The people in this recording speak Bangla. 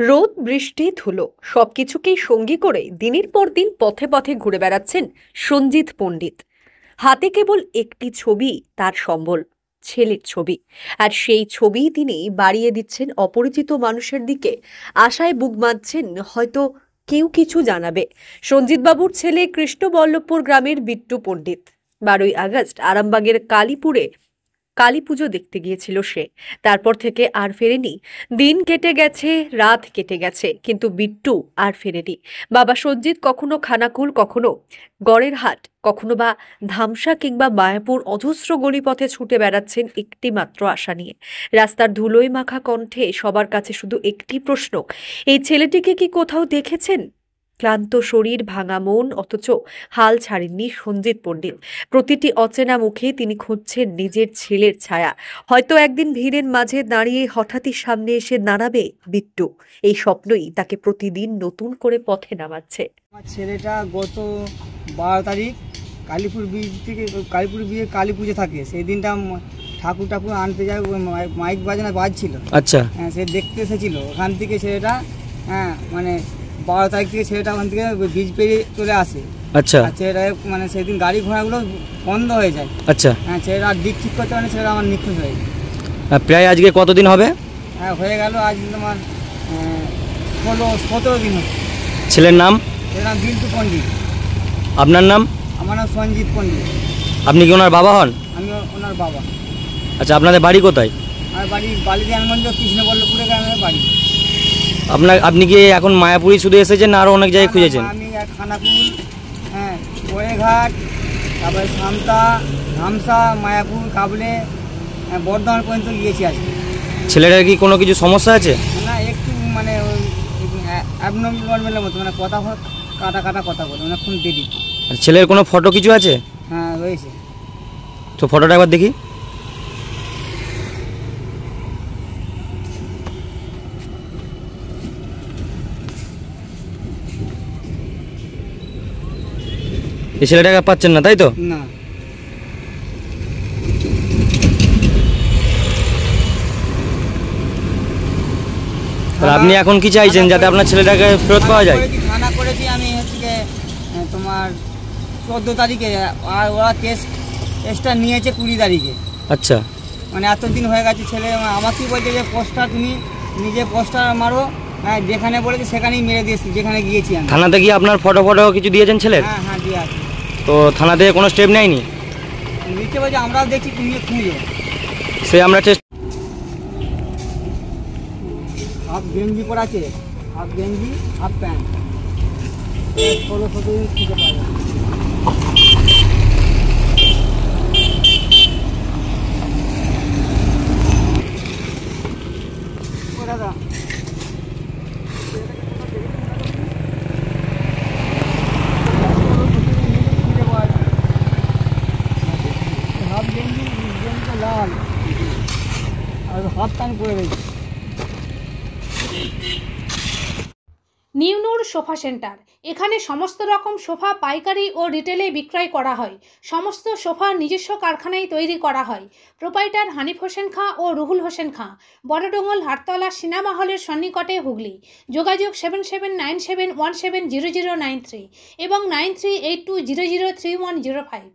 রোদ বৃষ্টি ধুলো সবকিছুকেই সঙ্গী করে দিনের পর দিন পথে পথে ঘুরে বেড়াচ্ছেন সঞ্জিত পণ্ডিত। হাতে কেবল একটি ছবি তার সম্বল, ছেলের ছবি। আর সেই ছবি তিনি বাড়িয়ে দিচ্ছেন অপরিচিত মানুষের দিকে, আশায় বুক বাঁধছেন হয়তো কেউ কিছু জানাবে। সঞ্জিত বাবুর ছেলে কৃষ্ণবল্লভপুর গ্রামের বিট্টু পণ্ডিত 12ই আগস্ট আরামবাগের কালীপুরে কালী পুজো দেখতে গিয়েছিল সে। তারপর থেকে আর ফেরেনি। দিন কেটে গেছে, রাত কেটে গেছে, কিন্তু বিট্টু আর ফেরেনি। বাবা সঞ্জিত কখনো খানাকুল, কখনো গড়ের হাট, কখনো বা ধামসা কিংবা মায়াপুর অজস্র গলিপথে ছুটে বেড়াচ্ছেন একটি মাত্র আশা নিয়ে। রাস্তার ধুলোয় মাখা কণ্ঠে সবার কাছে শুধু একটি প্রশ্ন, এই ছেলেটিকে কি কোথাও দেখেছেন? ক্লান্ত শরীর, ভাঙা মন, অথচ হাল ছাড়েননি সঞ্জিত পণ্ডিত। প্রতিটি অচেনা মুখে তিনি খুঁজছেন নিজের ছেলের ছায়া। হয়তো একদিন ভিড়ের মাঝে দাঁড়িয়ে হঠাৎই সামনে এসে দাঁড়াবে বিট্টু। এই স্বপ্নই তাকে প্রতিদিন নতুন করে পথে নামাচ্ছে। আমার ছেলেটা গত 12 তারিখ কালীপুর ব্রিজ থেকে কালীপুর ব্রিজে কালী পুজো থাকে, সেই দিনটা ঠাকুর ঠাকুর আনতে যায়, মাইক বাজনা বাজছিল। আচ্ছা, হ্যাঁ, সে দেখতে এসেছিল ওখান থেকে ছেলেটা। হ্যাঁ, মানে 12 তারিখ থেকে ছেলেটা ওখান থেকে ব্রিজ পেরিয়ে চলে আসে। আচ্ছা, ছেলেটা মানে সেদিন গাড়ি ঘোড়াগুলো বন্ধ হয়ে যায়। আচ্ছা। হ্যাঁ, ছেলেটা আর দিক ঠিক করতে পারে, ছেলেটা আমার নিখোঁজ হয়ে যায়। প্রায় আজকে কতদিন হবে? হ্যাঁ, হয়ে গেল আজ তোমার 17 দিন হচ্ছে। ছেলের নাম? ছেলের নাম বিট্টু পণ্ডিত। আপনার নাম? আমার নাম সঞ্জিত পণ্ডিত। আপনি কি ওনার বাবা হন? আমি ওনার বাবা। আচ্ছা, আপনাদের বাড়ি কোথায়? আমার বাড়ি বালিরামগঞ্জ, কৃষ্ণবল্লভপুরে গ্রামের বাড়ি। আপনি কি এখন মায়াপুরি শুধু এসেছেন না আরও অনেক জায়গায় খুঁজেছেন? আমি খানাকুল, হ্যাঁ, গোড়েঘাট, তারপরে সামতা, ধামসা, মায়াপুর, কাবলে, বর্ধমান পর্যন্ত গিয়েছি আজকে। ছেলেটার কি কোনো কিছু সমস্যা আছে? না, একটু মানে ওই অ্যাবনর্মালের মতো, মানে কথা কাটা কাটা কথা বলে, মানে খুন দেরি। আর ছেলের কোনো ফটো কিছু আছে? হ্যাঁ, রয়েছে। তো ফটোটা একবার দেখি। এই ছেলেটাকে পাচ্ছেন না, তাই তো? না, তাহলে আপনি এখন কি চাইছেন, যাতে আপনার ছেলেটাকে ফেরত পাওয়া যায়? থানা করেছি আমি হচ্ছে তোমার 14 তারিখে, আর ওরা কেসটা নিয়েছে 20 তারিখে। আচ্ছা, মানে এতদিন হয়ে গেছে। ছেলে আমাকেই বলছে যে পোস্টার তুমি নিজে পোস্টার মারো। হ্যাঁ, যেখানে বলেছে সেখানেই মেরে দিয়েছি, যেখানে গিয়েছি আমি। থানাতে গিয়ে আপনার ফটো কিছু দিয়েছেন ছেলের? হ্যাঁ হ্যাঁ, দিয়ে আছে। তো থানা থেকে কোনো স্টেপ নেয়নি? নিচে বলছে আমরাও দেখছি, তুমি খুঁজো। সে আমরা চেষ্টা। হাফ গেঞ্জি পরা আছে, হাফ গেঞ্জি, হাফ প্যান্ট, 16-17 দিন খুঁজে পাওয়া যায়। ও দাদা, হাফ গেঞ্জি লাল আর হাফ প্যান্ট পরে রয়েছে। নিউনুর সোফা সেন্টার। এখানে সমস্ত রকম সোফা পাইকারি ও রিটেলে বিক্রয় করা হয়। সমস্ত সোফা নিজস্ব কারখানায় তৈরি করা হয়। প্রোপাইটার হানিফ হোসেন খাঁ ও রুহুল হোসেন খাঁ, বড়ডোঙ্গল হাটতলা সিনেমা হলের সন্নিকটে, হুগলি। যোগাযোগ 7797170093 এবং 9382003105।